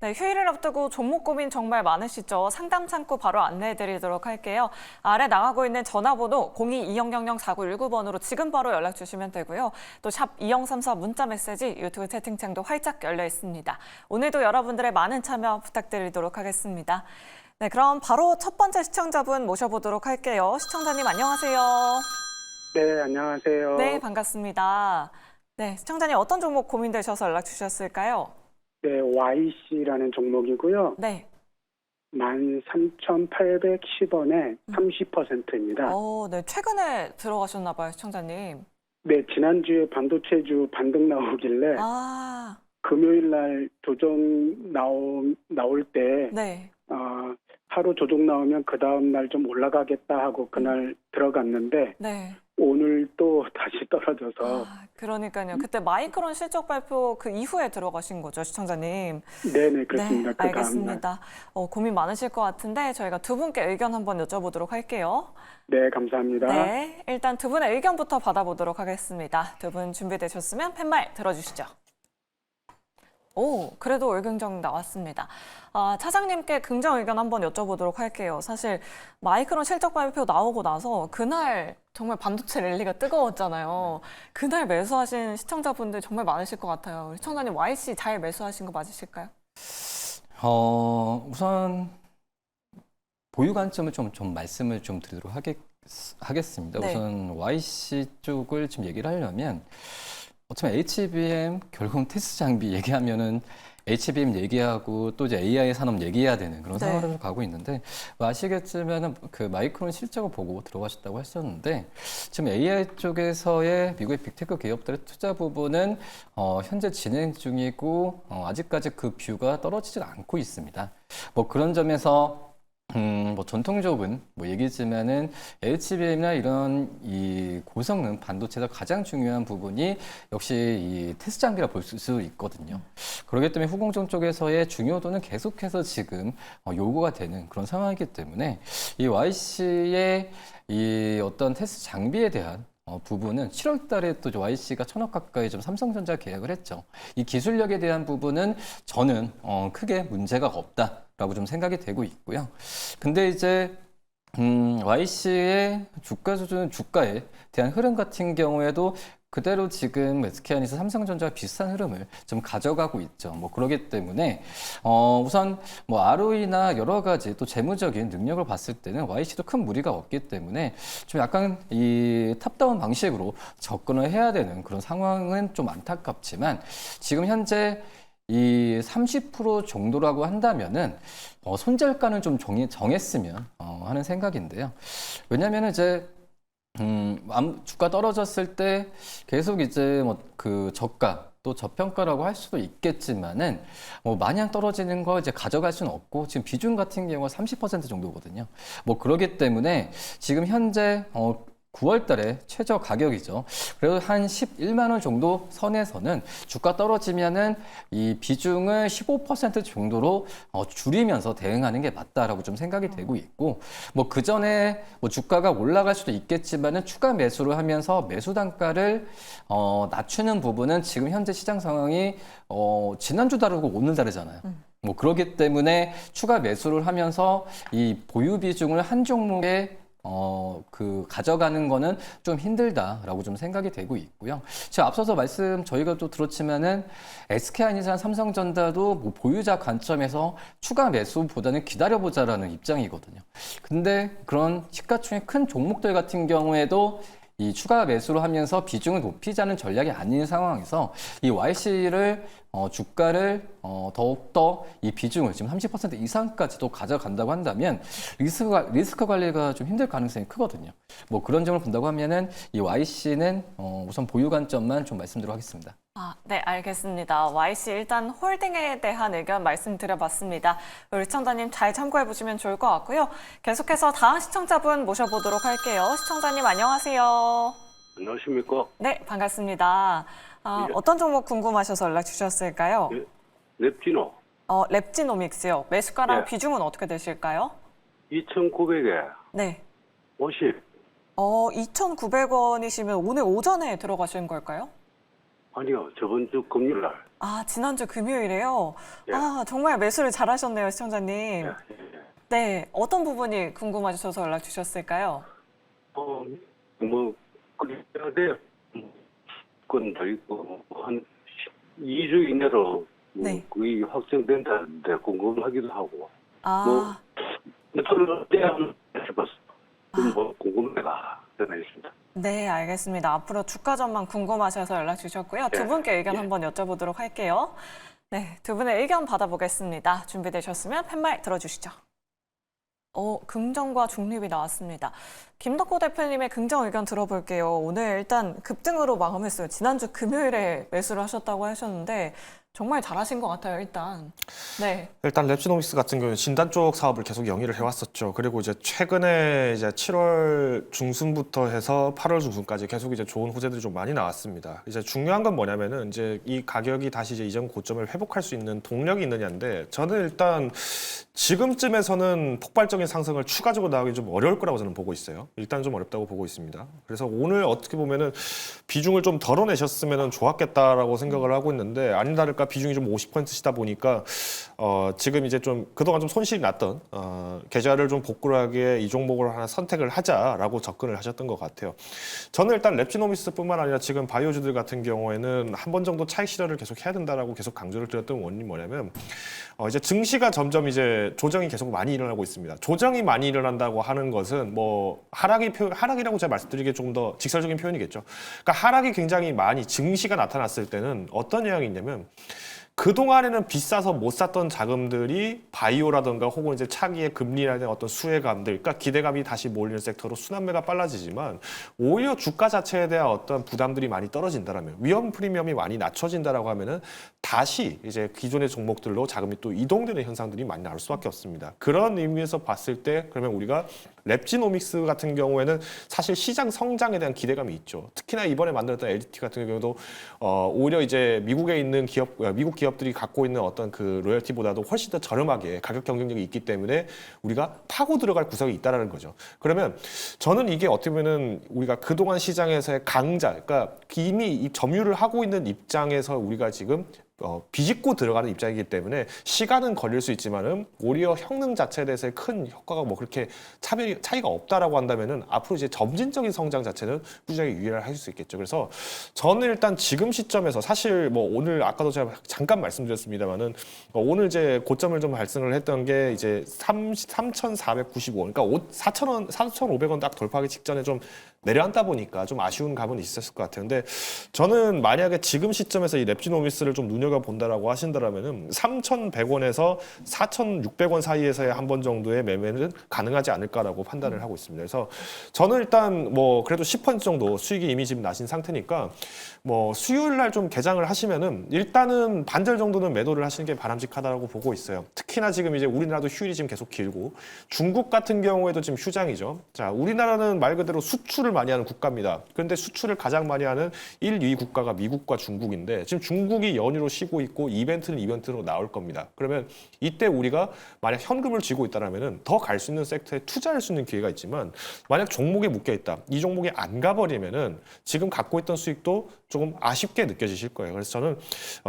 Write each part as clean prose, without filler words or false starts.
네, 휴일을 앞두고 종목 고민 정말 많으시죠? 상담 창구 바로 안내해드리도록 할게요. 아래 나가고 있는 전화번호 02-2000-4919번으로 지금 바로 연락 주시면 되고요. 또 샵 2034 문자 메시지 유튜브 채팅창도 활짝 열려 있습니다. 오늘도 여러분들의 많은 참여 부탁드리도록 하겠습니다. 네, 그럼 바로 첫 번째 시청자분 모셔보도록 할게요. 시청자님 안녕하세요. 네, 안녕하세요. 네, 반갑습니다. 네, 시청자님 어떤 종목 고민되셔서 연락 주셨을까요? 네, YC라는 종목이고요. 네. 13,810원에 30%입니다. 네, 최근에 들어가셨나 봐요, 시청자님. 네, 지난주에 반도체주 반등 나오길래 아, 금요일 날 조정 나올 때 네. 하루 조정 나오면 그 다음 날 좀 올라가겠다 하고 그날 들어갔는데 네. 오늘 또 다시 떨어져서 그러니까요. 그때 마이크론 실적 발표 그 이후에 들어가신 거죠, 시청자님. 네네, 그렇습니다. 네, 그 다음 날. 알겠습니다. 고민 많으실 것 같은데 저희가 두 분께 의견 한번 여쭤보도록 할게요. 네, 감사합니다. 네, 일단 두 분의 의견부터 받아보도록 하겠습니다. 두 분 준비되셨으면 팻말 들어주시죠. 오, 그래도 의견정 나왔습니다. 차장님께 긍정 의견 한번 여쭤보도록 할게요. 사실 마이크론 실적 발표 나오고 나서 그날 정말 반도체 랠리가 뜨거웠잖아요. 그날 매수하신 시청자분들 정말 많으실 것 같아요. 시청자님 YC 잘 매수하신 거 맞으실까요? 우선 보유 관점을 좀 말씀을 좀 드리도록 하겠습니다. 네. 우선 YC 쪽을 지금 얘기를 하려면 어쩌면 HBM 결국은 테스트 장비 얘기하면은 HBM 얘기하고 또 이제 AI 산업 얘기해야 되는 그런 네. 상황으로 가고 있는데 아시겠지만은 그 마이크론 실적을 보고 들어가셨다고 하셨는데 지금 AI 쪽에서의 미국의 빅테크 기업들의 투자 부분은 현재 진행 중이고 아직까지 그 뷰가 떨어지지 않고 있습니다. 뭐 그런 점에서 뭐 전통적인 뭐 얘기지만은 HBM이나 이런 이 고성능 반도체에서 가장 중요한 부분이 역시 이 테스트 장비라 볼 수 있거든요. 그렇기 때문에 후공정 쪽에서의 중요도는 계속해서 지금 요구가 되는 그런 상황이기 때문에 이 YC의 이 어떤 테스트 장비에 대한 부분은 7월 달에 또 YC가 1,000억 가까이 좀 삼성전자 계약을 했죠. 이 기술력에 대한 부분은 저는 크게 문제가 없다라고 좀 생각이 되고 있고요. 근데 이제 YC의 주가 수준, 주가에 대한 흐름 같은 경우에도 그대로 지금 SK하이닉스 삼성전자와 비슷한 흐름을 좀 가져가고 있죠. 뭐 그러기 때문에 우선 뭐 ROE나 여러 가지 또 재무적인 능력을 봤을 때는 YC도 큰 무리가 없기 때문에 좀 약간 이 탑다운 방식으로 접근을 해야 되는 그런 상황은 좀 안타깝지만 지금 현재 이 30% 정도라고 한다면은 손절가는 좀 정했으면 하는 생각인데요. 왜냐면은 이제 주가 떨어졌을 때 계속 이제 뭐 그 저가 또 저평가라고 할 수도 있겠지만은 뭐 마냥 떨어지는 거 이제 가져갈 수는 없고 지금 비중 같은 경우가 30% 정도거든요. 뭐 그러기 때문에 지금 현재 9월 달에 최저 가격이죠. 그래도 한 11만 원 정도 선에서는 주가 떨어지면은 이 비중을 15% 정도로 줄이면서 대응하는 게 맞다라고 좀 생각이 되고 있고 뭐 그 전에 뭐 주가가 올라갈 수도 있겠지만은 추가 매수를 하면서 매수 단가를 낮추는 부분은 지금 현재 시장 상황이 지난주 다르고 오늘 다르잖아요. 뭐 그렇기 때문에 추가 매수를 하면서 이 보유 비중을 한 종목에 가져가는 거는 좀 힘들다라고 좀 생각이 되고 있고요. 제가 앞서서 말씀 저희가 또 들었지만은 SK하이닉스랑 삼성전자도 뭐 보유자 관점에서 추가 매수보다는 기다려보자라는 입장이거든요. 근데 그런 시가총액 큰 종목들 같은 경우에도 이 추가 매수를 하면서 비중을 높이자는 전략이 아닌 상황에서 이 YC를 주가를 더욱더 이 비중을 지금 30% 이상까지도 가져간다고 한다면 리스크 관리가 좀 힘들 가능성이 크거든요. 뭐 그런 점을 본다고 하면은 이 YC는 우선 보유 관점만 좀 말씀드리도록 하겠습니다. 네, 알겠습니다. YC 일단 홀딩에 대한 의견 말씀드려봤습니다. 우리 시청자님 잘 참고해보시면 좋을 것 같고요. 계속해서 다음 시청자분 모셔보도록 할게요. 시청자님 안녕하세요. 안녕하십니까? 네, 반갑습니다. 예. 어떤 종목 궁금하셔서 연락 주셨을까요? 랩지노 랩지노믹스요. 매수가랑 예. 비중은 어떻게 되실까요? 2,900에 네. 50. 2,900원이시면 오늘 오전에 들어가신 걸까요? 아니요, 저번 주 금요일 날. 아, 지난주 금요일에요? 예. 아, 정말 매수를 잘하셨네요, 시청자님. 예. 네, 어떤 부분이 궁금하셔서 연락 주셨을까요? 뭐 그래야 돼. 건더 있고 한 2주 이내로 네. 거의 확정된다는데 궁금하기도 하고. 아, 저는 대한 해봤어. 뭐 궁금해가 전화 있습니다. 네, 알겠습니다. 앞으로 주가 전망 궁금하셔서 연락 주셨고요. 두 분께 의견 한번 여쭤보도록 할게요. 네, 두 분의 의견 받아보겠습니다. 준비되셨으면 팻말 들어주시죠. 긍정과 중립이 나왔습니다. 김덕호 대표님의 긍정 의견 들어볼게요. 오늘 일단 급등으로 마감했어요. 지난주 금요일에 매수를 하셨다고 하셨는데 정말 잘하신 것 같아요, 일단. 네. 일단 랩지노믹스 같은 경우는 진단 쪽 사업을 계속 영위를 해왔었죠. 그리고 이제 최근에 이제 7월 중순부터 해서 8월 중순까지 계속 이제 좋은 호재들이 좀 많이 나왔습니다. 이제 중요한 건 뭐냐면은 이제 이 가격이 다시 이제 이전 고점을 회복할 수 있는 동력이 있느냐인데, 저는 일단 지금쯤에서는 폭발적인 상승을 추가적으로 나오기 좀 어려울 거라고 저는 보고 있어요. 일단 좀 어렵다고 보고 있습니다. 그래서 오늘 어떻게 보면은 비중을 좀 덜어내셨으면 좋았겠다라고 생각을 하고 있는데, 아닌 다를까 비중이 좀 50%시다 보니까 지금 이제 좀 그동안 좀 손실이 났던 계좌를 좀 복구하게 이 종목을 하나 선택을 하자라고 접근을 하셨던 것 같아요. 저는 일단 랩지노미스뿐만 아니라 지금 바이오주들 같은 경우에는 한 번 정도 차익 실현을 계속 해야 된다라고 계속 강조를 드렸던 원인이 뭐냐면, 이제 증시가 점점 이제 조정이 계속 많이 일어나고 있습니다. 조정이 많이 일어난다고 하는 것은 뭐 하락이라고 제가 말씀드리기에 조금 더 직설적인 표현이겠죠. 그러니까 하락이 굉장히 많이 증시가 나타났을 때는 어떤 영향이 있냐면, 그동안에는 비싸서 못 샀던 자금들이 바이오라든가 혹은 이제 차기의 금리라든가 어떤 수혜감들, 그러니까 기대감이 다시 몰리는 섹터로 순환매가 빨라지지만, 오히려 주가 자체에 대한 어떤 부담들이 많이 떨어진다라면, 위험 프리미엄이 많이 낮춰진다라고 하면은 다시 이제 기존의 종목들로 자금이 또 이동되는 현상들이 많이 나올 수밖에 없습니다. 그런 의미에서 봤을 때 그러면 우리가 랩지노믹스 같은 경우에는 사실 시장 성장에 대한 기대감이 있죠. 특히나 이번에 만들었던 LDT 같은 경우도 오히려 이제 미국에 있는 미국 기업들이 갖고 있는 어떤 그 로열티보다도 훨씬 더 저렴하게 가격 경쟁력이 있기 때문에 우리가 파고 들어갈 구석이 있다라는 거죠. 그러면 저는 이게 어떻게 보면은 우리가 그동안 시장에서의 강자, 그러니까 이미 점유를 하고 있는 입장에서 우리가 지금 비집고 들어가는 입장이기 때문에 시간은 걸릴 수 있지만은 오히려 성능 자체에 대해서의 큰 효과가 뭐 그렇게 차이가 없다라고 한다면은 앞으로 이제 점진적인 성장 자체는 꾸준하게 유의를 할 수 있겠죠. 그래서 저는 일단 지금 시점에서 사실 뭐 오늘 아까도 제가 잠깐 말씀드렸습니다만은 오늘 이제 고점을 좀 발생을 했던 게 이제 3,495원, 그러니까 4,000원, 4,500원 딱 돌파하기 직전에 좀 내려앉다 보니까 좀 아쉬운 감은 있었을 것 같아요. 근데 저는 만약에 지금 시점에서 이 랩지노미스를 좀 눈여겨본다라고 하신다라면은 3,100원에서 4,600원 사이에서의 한 번 정도의 매매는 가능하지 않을까라고 판단을 하고 있습니다. 그래서 저는 일단 뭐 그래도 10% 정도 수익이 이미 지금 나신 상태니까 뭐 수요일 날 좀 개장을 하시면은 일단은 반절 정도는 매도를 하시는 게 바람직하다고 보고 있어요. 특히나 지금 이제 우리나라도 휴일이 지금 계속 길고 중국 같은 경우에도 지금 휴장이죠. 자, 우리나라는 말 그대로 수출을 많이 하는 국가입니다. 그런데 수출을 가장 많이 하는 1, 2위 국가가 미국과 중국인데 지금 중국이 연휴로 쉬고 있고 이벤트는 이벤트로 나올 겁니다. 그러면 이때 우리가 만약 현금을 쥐고 있다라면은 더 갈 수 있는 섹터에 투자할 수 있는 기회가 있지만, 만약 종목에 묶여 있다, 이 종목에 안 가버리면은 지금 갖고 있던 수익도 조금 아쉽게 느껴지실 거예요. 그래서 저는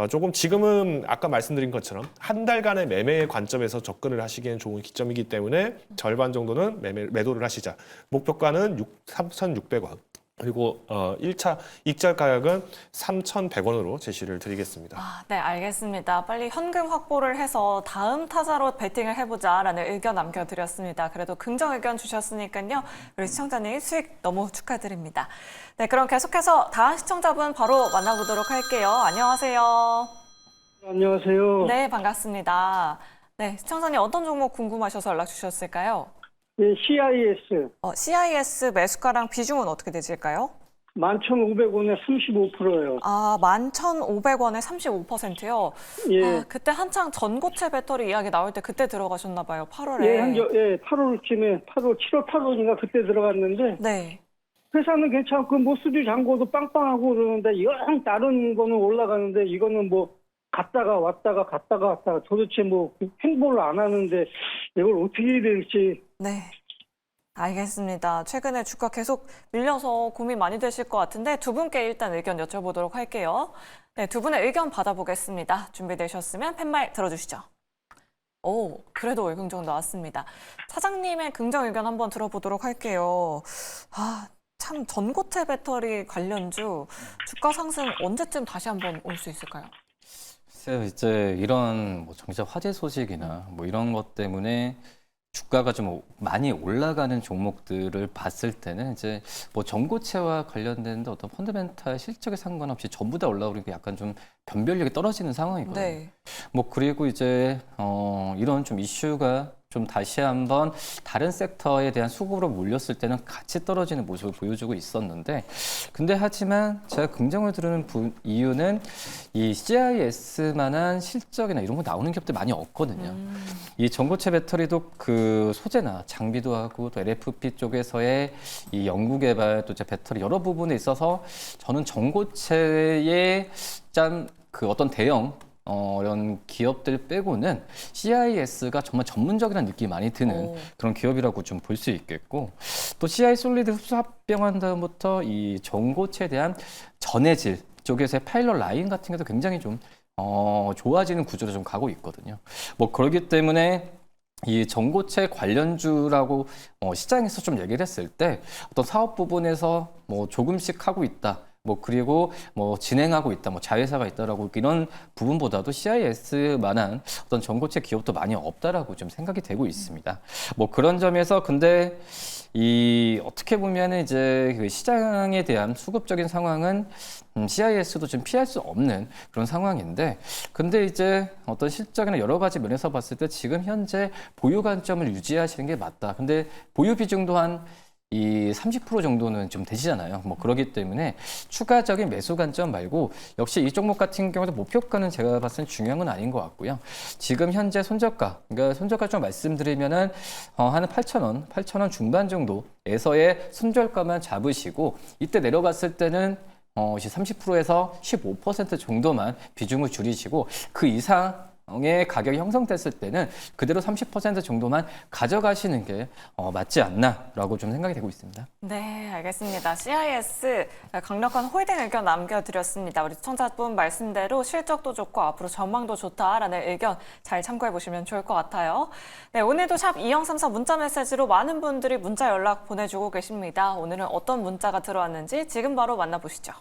조금 지금은 아까 말씀드린 것처럼 한 달간의 매매의 관점에서 접근을 하시기엔 좋은 기점이기 때문에 절반 정도는 매도를 하시자. 목표가는 3,600원. 그리고 1차 익절 가격은 3,100원으로 제시를 드리겠습니다. 네, 알겠습니다. 빨리 현금 확보를 해서 다음 타자로 베팅을 해보자라는 의견 남겨드렸습니다. 그래도 긍정 의견 주셨으니까요. 우리 시청자님 수익 너무 축하드립니다. 네, 그럼 계속해서 다음 시청자분 바로 만나보도록 할게요. 안녕하세요. 안녕하세요. 네, 반갑습니다. 네, 시청자님 어떤 종목 궁금하셔서 연락 주셨을까요? 네, CIS CIS 매수가랑 비중은 어떻게 되실까요? 11,500원에 35%예요. 11,500원에 35%요? 예. 그때 한창 전고체 배터리 이야기 나올 때 그때 들어가셨나 봐요, 8월에. 예, 8월쯤에 7월 8월인가 그때 들어갔는데 네. 회사는 괜찮고 모스비 잔고도 빵빵하고 그러는데 영 다른 거는 올라가는데 이거는 뭐 갔다가 왔다가 도대체 뭐 행보를 안 하는데 이걸 어떻게 해야 될지. 네. 알겠습니다. 최근에 주가 계속 밀려서 고민 많이 되실 것 같은데 두 분께 일단 의견 여쭤보도록 할게요. 네, 두 분의 의견 받아보겠습니다. 준비되셨으면 팻말 들어주시죠. 오, 그래도 월긍정 나왔습니다. 차장님의 긍정 의견 한번 들어보도록 할게요. 참 전고체 배터리 관련주 주가 상승 언제쯤 다시 한번 올 수 있을까요? 글쎄요, 이제 이런 뭐 정치적 화제 소식이나 뭐 이런 것 때문에 주가가 좀 많이 올라가는 종목들을 봤을 때는 이제 뭐 전고체와 관련된 어떤 펀더멘탈 실적에 상관없이 전부 다 올라오니까 약간 좀 변별력이 떨어지는 상황이거든요. 네. 뭐 그리고 이제 이런 좀 이슈가 좀 다시 한번 다른 섹터에 대한 수급으로 몰렸을 때는 같이 떨어지는 모습을 보여주고 있었는데, 근데 하지만 제가 긍정을 들으는 이유는 이 CIS만한 실적이나 이런 거 나오는 기업들 많이 없거든요. 이 전고체 배터리도 그 소재나 장비도 하고 또 LFP 쪽에서의 이 연구 개발 또 이제 배터리 여러 부분에 있어서 저는 전고체의 그 어떤 대형 이런 기업들 빼고는 CIS가 정말 전문적이라는 느낌이 많이 드는 그런 기업이라고 좀 볼 수 있겠고, 또 CI 솔리드 흡수 합병한 다음부터 이 전고체에 대한 전해질 쪽에서의 파일럿 라인 같은 것도 굉장히 좀 좋아지는 구조로 좀 가고 있거든요. 뭐 그렇기 때문에 이 전고체 관련주라고 시장에서 좀 얘기를 했을 때 어떤 사업 부분에서 뭐 조금씩 하고 있다. 뭐 그리고 뭐 진행하고 있다, 뭐 자회사가 있다라고 이런 부분보다도 CIS만한 어떤 전고체 기업도 많이 없다라고 좀 생각이 되고 있습니다. 뭐 그런 점에서 근데 이 어떻게 보면은 이제 그 시장에 대한 수급적인 상황은 CIS도 좀 피할 수 없는 그런 상황인데, 근데 이제 어떤 실적이나 여러 가지 면에서 봤을 때 지금 현재 보유 관점을 유지하시는 게 맞다. 근데 보유 비중도 이 30% 정도는 좀 되시잖아요. 뭐 그러기 때문에 추가적인 매수 관점 말고 역시 이 종목 같은 경우도 목표가는 제가 봤을 땐 중요한 건 아닌 것 같고요. 지금 현재 손절가, 그러니까 손절가 좀 말씀드리면은 한 8,000원 중반 정도에서의 손절가만 잡으시고 이때 내려갔을 때는 30%에서 15% 정도만 비중을 줄이시고 그 이상 의 가격이 형성됐을 때는 그대로 30% 정도만 가져가시는 게 맞지 않나라고 좀 생각이 되고 있습니다. 네, 알겠습니다. CIS 강력한 홀딩 의견 남겨드렸습니다. 우리 시청자분 말씀대로 실적도 좋고 앞으로 전망도 좋다라는 의견 잘 참고해 보시면 좋을 것 같아요. 네, 오늘도 샵 2034 문자 메시지로 많은 분들이 문자 연락 보내주고 계십니다. 오늘은 어떤 문자가 들어왔는지 지금 바로 만나보시죠.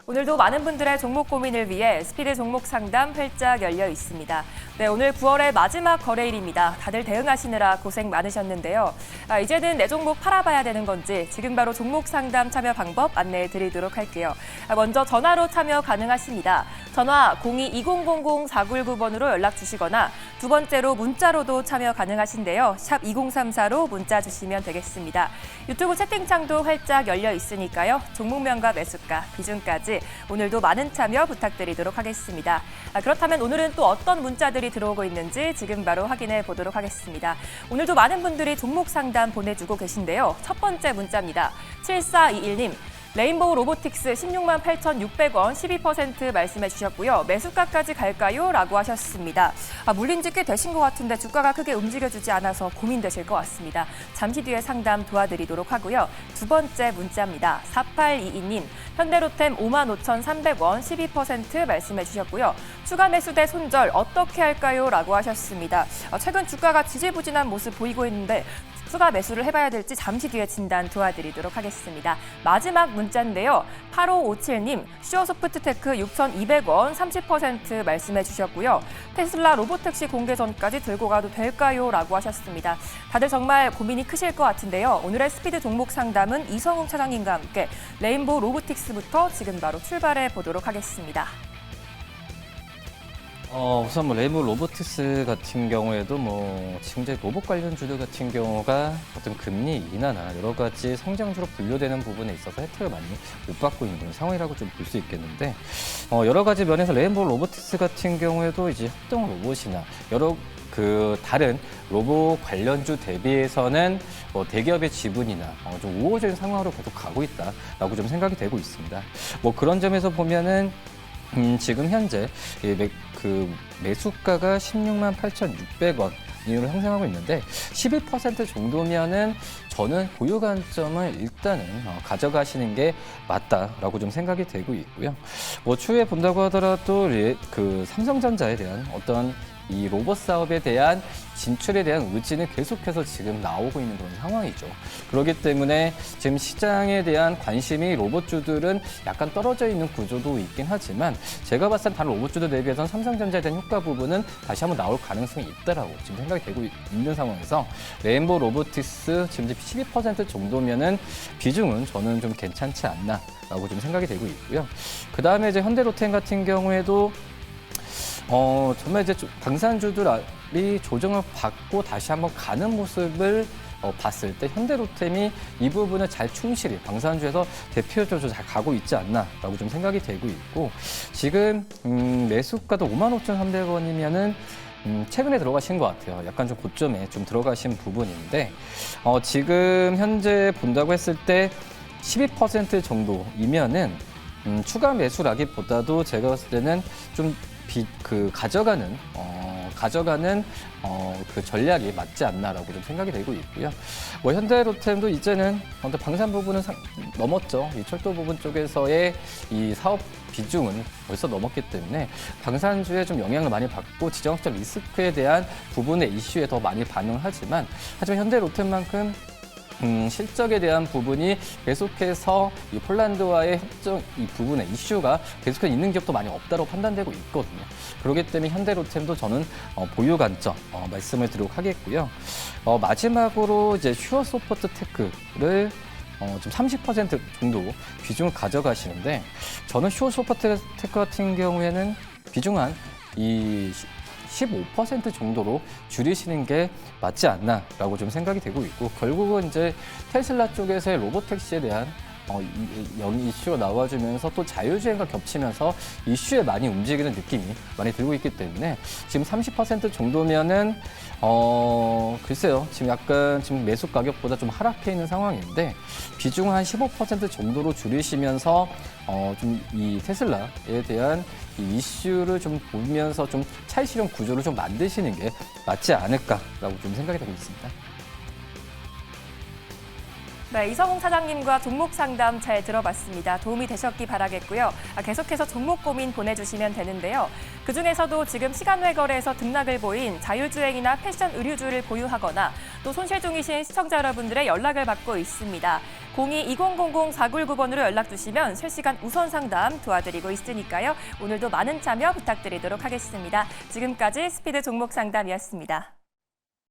오늘도 많은 분들의 종목 고민을 위해 스피드 종목 상담 활짝 열려 있습니다. 네, 오늘 9월의 마지막 거래일입니다. 다들 대응하시느라 고생 많으셨는데요. 이제는 내 종목 팔아봐야 되는 건지 지금 바로 종목 상담 참여 방법 안내해 드리도록 할게요. 먼저 전화로 참여 가능하십니다. 전화 02-2000-4919번으로 연락 주시거나 두 번째로 문자로도 참여 가능하신데요. 샵 2034로 문자 주시면 되겠습니다. 유튜브 채팅창도 활짝 열려 있으니까요. 종목명과 매수가, 비중까지 오늘도 많은 참여 부탁드리도록 하겠습니다. 그렇다면 오늘은 또 어떤 문자들이 들어오고 있는지 지금 바로 확인해 보도록 하겠습니다. 오늘도 많은 분들이 종목 상담 보내주고 계신데요. 첫 번째 문자입니다. 7421님. 레인보우 로보틱스 168,600원 12% 말씀해 주셨고요. 매수가까지 갈까요? 라고 하셨습니다. 물린 지 꽤 되신 것 같은데 주가가 크게 움직여주지 않아서 고민되실 것 같습니다. 잠시 뒤에 상담 도와드리도록 하고요. 두 번째 문자입니다. 4822님. 현대로템 55,300원 12% 말씀해 주셨고요. 추가 매수 대 손절 어떻게 할까요? 라고 하셨습니다. 최근 주가가 지지부진한 모습 보이고 있는데 추가 매수를 해봐야 될지 잠시 뒤에 진단 도와드리도록 하겠습니다. 마지막 문자인데요. 8557님, 슈어소프트테크 6,200원 30% 말씀해 주셨고요. 테슬라 로보택시 공개 전까지 들고 가도 될까요? 라고 하셨습니다. 다들 정말 고민이 크실 것 같은데요. 오늘의 스피드 종목 상담은 이성웅 차장님과 함께 레인보우 로보틱스부터 지금 바로 출발해 보도록 하겠습니다. 우선 뭐 레인보우 로보틱스 같은 경우에도 지금 이제 로봇 관련주들 같은 경우가 어떤 금리 인하나 여러 가지 성장주로 분류되는 부분에 있어서 혜택을 많이 못 받고 있는 그런 상황이라고 좀 볼 수 있겠는데, 여러 가지 면에서 레인보우 로보틱스 같은 경우에도 이제 협동 로봇이나 여러 다른 로봇 관련주 대비해서는 대기업의 지분이나 좀 우호적인 상황으로 계속 가고 있다라고 좀 생각이 되고 있습니다. 그런 점에서 보면은 지금 현재 매수가가 168,600원 이유로 형성하고 있는데 12% 정도면은 저는 보유 관점을 일단은 가져가시는 게 맞다라고 좀 생각이 되고 있고요. 뭐 추후에 본다고 하더라도 그 삼성전자에 대한 어떤 이 로봇 사업에 대한 진출에 대한 의지는 계속해서 지금 나오고 있는 그런 상황이죠. 그렇기 때문에 지금 시장에 대한 관심이 로봇주들은 약간 떨어져 있는 구조도 있긴 하지만 제가 봤을 때 다른 로봇주들 대비해서는 삼성전자에 대한 효과 부분은 다시 한번 나올 가능성이 있다라고 지금 생각이 되고 있는 상황에서 레인보우 로보틱스 지금 12% 정도면은 비중은 저는 좀 괜찮지 않나라고 좀 생각이 되고 있고요. 그 다음에 이제 현대로템 같은 경우에도 정말 이제 방산주들이 조정을 받고 다시 한번 가는 모습을 봤을 때 현대로템이 이 부분을 잘 충실히 방산주에서 대표적으로 잘 가고 있지 않나라고 좀 생각이 되고 있고 지금 매수가도 55,300원이면은 최근에 들어가신 것 같아요. 약간 좀 고점에 좀 들어가신 부분인데 지금 현재 본다고 했을 때 12% 정도이면은 추가 매수라기보다도 제가 봤을 때는 좀 가져가는 그 전략이 맞지 않나라고 좀 생각이 되고 있고요. 뭐 현대로템도 이제는 방산 부분은 넘었죠. 이 철도 부분 쪽에서의 이 사업 비중은 벌써 넘었기 때문에 방산주에 좀 영향을 많이 받고 지정학적 리스크에 대한 부분의 이슈에 더 많이 반응하지만 하지만 현대로템만큼 실적에 대한 부분이 계속해서 이 폴란드와의 협정 이 부분의 이슈가 계속해서 있는 기업도 많이 없다고 판단되고 있거든요. 그렇기 때문에 현대로템도 저는 보유 관점 말씀을 드리도록 하겠고요. 마지막으로 이제 슈어소프트 테크를 좀 30% 정도 비중을 가져가시는데 저는 슈어소프트 테크 같은 경우에는 비중 한 15% 정도로 줄이시는 게 맞지 않나라고 좀 생각이 되고 있고 결국은 이제 테슬라 쪽에서의 로보택시에 대한 이슈가 나와주면서 또 자율주행과 겹치면서 이슈에 많이 움직이는 느낌이 많이 들고 있기 때문에 지금 30% 정도면은 글쎄요 지금 약간 지금 매수 가격보다 좀 하락해 있는 상황인데 비중 한 15% 정도로 줄이시면서 좀 이 테슬라에 대한 이 이슈를 좀 보면서 좀 차익 실현 구조를 좀 만드시는 게 맞지 않을까라고 좀 생각이 되고 있습니다. 네, 이성웅 사장님과 종목 상담 잘 들어봤습니다. 도움이 되셨기 바라겠고요. 계속해서 종목 고민 보내주시면 되는데요. 그중에서도 지금 시간외 거래에서 등락을 보인 자율주행이나 패션 의류주를 보유하거나 또 손실 중이신 시청자 여러분들의 연락을 받고 있습니다. 02-2000-4919번으로 연락 주시면 실시간 우선 상담 도와드리고 있으니까요. 오늘도 많은 참여 부탁드리도록 하겠습니다. 지금까지 스피드 종목 상담이었습니다.